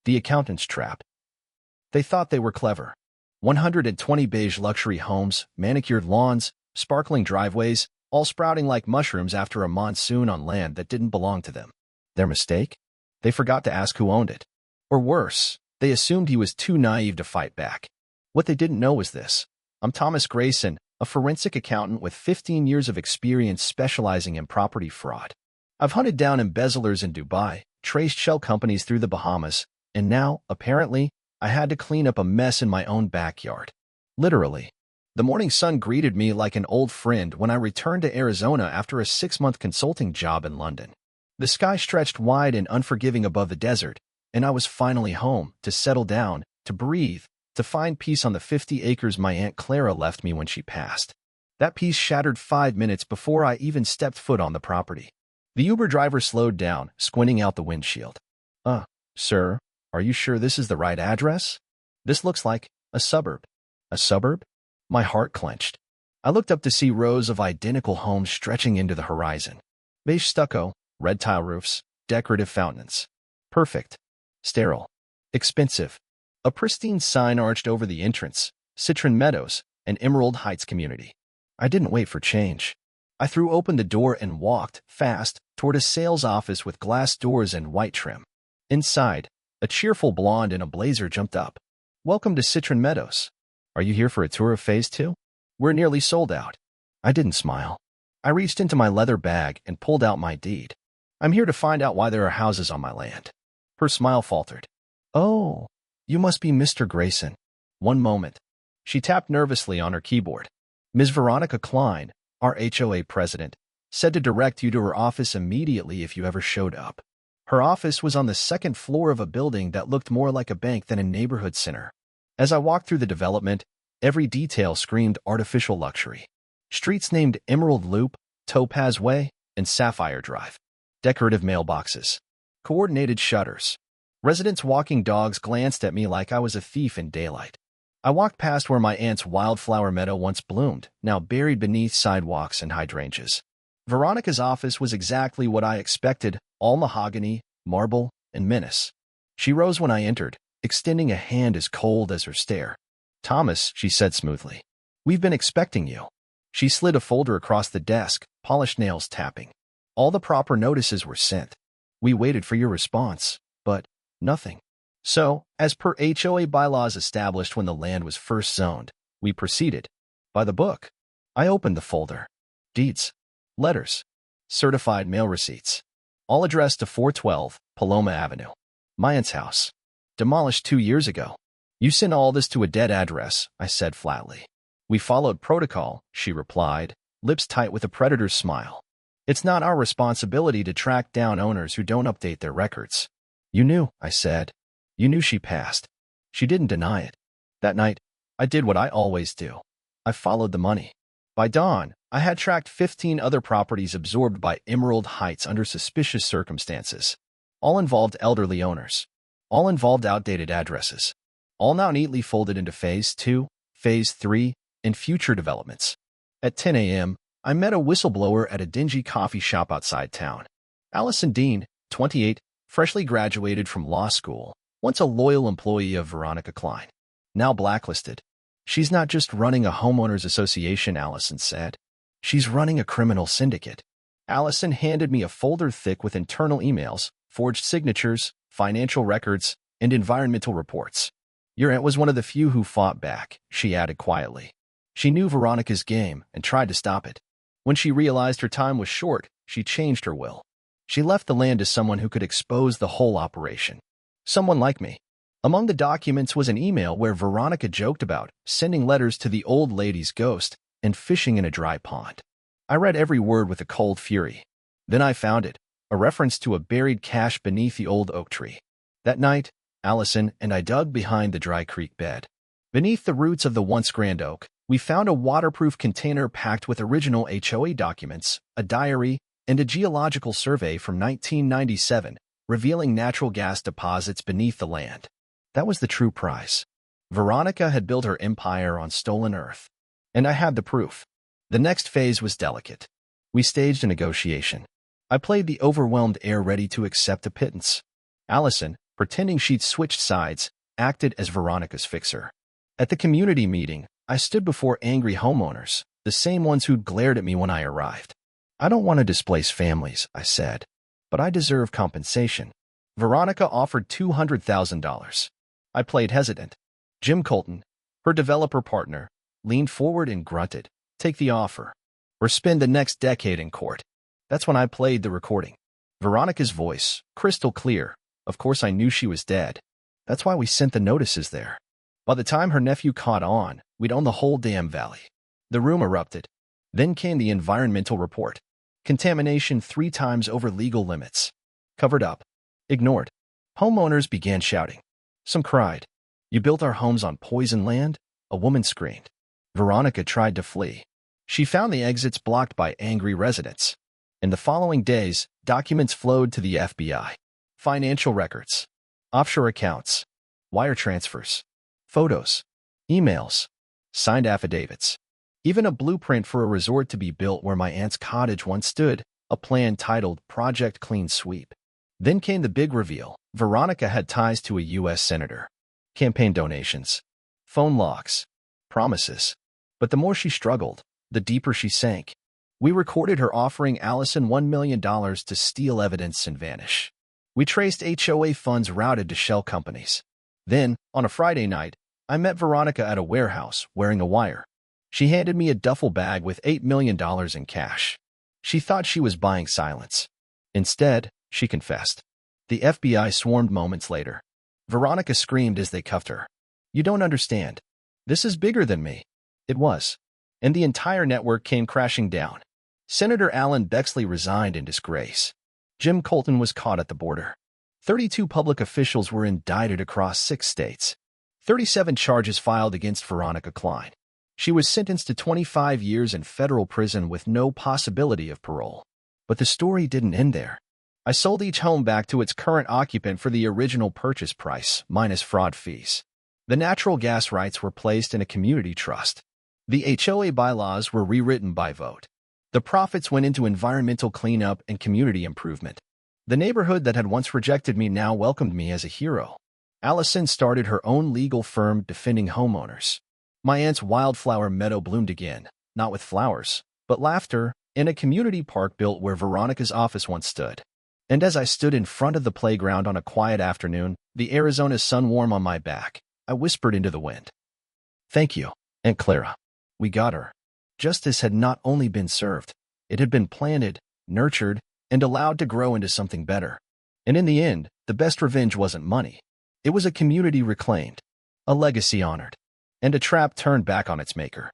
The accountant's trap. They thought they were clever. 120 beige luxury homes, manicured lawns, sparkling driveways, all sprouting like mushrooms after a monsoon on land that didn't belong to them. Their mistake? They forgot to ask who owned it. Or worse, they assumed he was too naive to fight back. What they didn't know was this. I'm Thomas Grayson, a forensic accountant with 15 years of experience specializing in property fraud. I've hunted down embezzlers in Dubai, traced shell companies through the Bahamas, and now, apparently, I had to clean up a mess in my own backyard. Literally. The morning sun greeted me like an old friend when I returned to Arizona after a 6-month consulting job in London. The sky stretched wide and unforgiving above the desert, and I was finally home, to settle down, to breathe, to find peace on the 50 acres my Aunt Clara left me when she passed. That peace shattered 5 minutes before I even stepped foot on the property. The Uber driver slowed down, squinting out the windshield. Sir, are you sure this is the right address? This looks like a suburb. A suburb? My heart clenched. I looked up to see rows of identical homes stretching into the horizon. Beige stucco, red tile roofs, decorative fountains. Perfect. Sterile. Expensive. A pristine sign arched over the entrance, Citron Meadows, an Emerald Heights community. I didn't wait for change. I threw open the door and walked, fast, toward a sales office with glass doors and white trim. Inside, a cheerful blonde in a blazer jumped up. Welcome to Citron Meadows. Are you here for a tour of Phase 2? We're nearly sold out. I didn't smile. I reached into my leather bag and pulled out my deed. I'm here to find out why there are houses on my land. Her smile faltered. Oh, you must be Mr. Grayson. One moment. She tapped nervously on her keyboard. Ms. Veronica Klein, our HOA president, said to direct you to her office immediately if you ever showed up. Her office was on the second floor of a building that looked more like a bank than a neighborhood center. As I walked through the development, every detail screamed artificial luxury. Streets named Emerald Loop, Topaz Way, and Sapphire Drive. Decorative mailboxes. Coordinated shutters. Residents walking dogs glanced at me like I was a thief in daylight. I walked past where my aunt's wildflower meadow once bloomed, now buried beneath sidewalks and hydrangeas. Veronica's office was exactly what I expected, all mahogany, marble, and menace. She rose when I entered, extending a hand as cold as her stare. Thomas, she said smoothly. We've been expecting you. She slid a folder across the desk, polished nails tapping. All the proper notices were sent. We waited for your response, but nothing. So, as per HOA bylaws established when the land was first zoned, we proceeded. By the book. I opened the folder. Deeds. Letters. Certified mail receipts. All addressed to 412 Paloma Avenue. My aunt's house. Demolished 2 years ago. You sent all this to a dead address, I said flatly. We followed protocol, she replied, lips tight with a predator's smile. It's not our responsibility to track down owners who don't update their records. You knew, I said. You knew she passed. She didn't deny it. That night, I did what I always do. I followed the money. By dawn, I had tracked 15 other properties absorbed by Emerald Heights under suspicious circumstances. All involved elderly owners. All involved outdated addresses. All now neatly folded into Phase 2, Phase 3, and future developments. At 10 a.m., I met a whistleblower at a dingy coffee shop outside town. Allison Dean, 28, freshly graduated from law school, once a loyal employee of Veronica Klein. Now blacklisted. She's not just running a homeowners association, Allison said. She's running a criminal syndicate. Allison handed me a folder thick with internal emails, forged signatures, financial records, and environmental reports. Your aunt was one of the few who fought back, she added quietly. She knew Veronica's game and tried to stop it. When she realized her time was short, she changed her will. She left the land to someone who could expose the whole operation. Someone like me. Among the documents was an email where Veronica joked about sending letters to the old lady's ghost and fishing in a dry pond. I read every word with a cold fury. Then I found it, a reference to a buried cache beneath the old oak tree. That night, Allison and I dug behind the dry creek bed. Beneath the roots of the once grand oak, we found a waterproof container packed with original HOA documents, a diary, and a geological survey from 1997, revealing natural gas deposits beneath the land. That was the true prize. Veronica had built her empire on stolen earth. And I had the proof. The next phase was delicate. We staged a negotiation. I played the overwhelmed heir ready to accept a pittance. Allison, pretending she'd switched sides, acted as Veronica's fixer. At the community meeting, I stood before angry homeowners, the same ones who'd glared at me when I arrived. "I don't want to displace families," I said, "but I deserve compensation." Veronica offered $200,000. I played hesitant. Jim Colton, her developer partner, leaned forward and grunted, "Take the offer, or spend the next decade in court." That's when I played the recording. Veronica's voice, crystal clear. Of course I knew she was dead. That's why we sent the notices there. By the time her nephew caught on, we'd owned the whole damn valley. The room erupted. Then came the environmental report. Contamination 3 times over legal limits. Covered up. Ignored. Homeowners began shouting. Some cried. "You built our homes on poison land?" A woman screamed. Veronica tried to flee. She found the exits blocked by angry residents. In the following days, documents flowed to the FBI. Financial records, offshore accounts, wire transfers, photos, emails, signed affidavits, even a blueprint for a resort to be built where my aunt's cottage once stood, a plan titled Project Clean Sweep. Then came the big reveal. Veronica had ties to a U.S. senator. Campaign donations, phone logs, promises. But the more she struggled, the deeper she sank. We recorded her offering Allison $1 million to steal evidence and vanish. We traced HOA funds routed to shell companies. Then, on a Friday night, I met Veronica at a warehouse wearing a wire. She handed me a duffel bag with $8 million in cash. She thought she was buying silence. Instead, she confessed. The FBI swarmed moments later. Veronica screamed as they cuffed her. "You don't understand. This is bigger than me." It was. And the entire network came crashing down. Senator Alan Bexley resigned in disgrace. Jim Colton was caught at the border. 32 public officials were indicted across 6 states. 37 charges filed against Veronica Klein. She was sentenced to 25 years in federal prison with no possibility of parole. But the story didn't end there. I sold each home back to its current occupant for the original purchase price, minus fraud fees. The natural gas rights were placed in a community trust. The HOA bylaws were rewritten by vote. The profits went into environmental cleanup and community improvement. The neighborhood that had once rejected me now welcomed me as a hero. Allison started her own legal firm defending homeowners. My aunt's wildflower meadow bloomed again, not with flowers, but laughter, in a community park built where Veronica's office once stood. And as I stood in front of the playground on a quiet afternoon, the Arizona sun warm on my back, I whispered into the wind, "Thank you, Aunt Clara. We got her." Justice had not only been served, it had been planted, nurtured, and allowed to grow into something better. And in the end, the best revenge wasn't money. It was a community reclaimed, a legacy honored, and a trap turned back on its maker.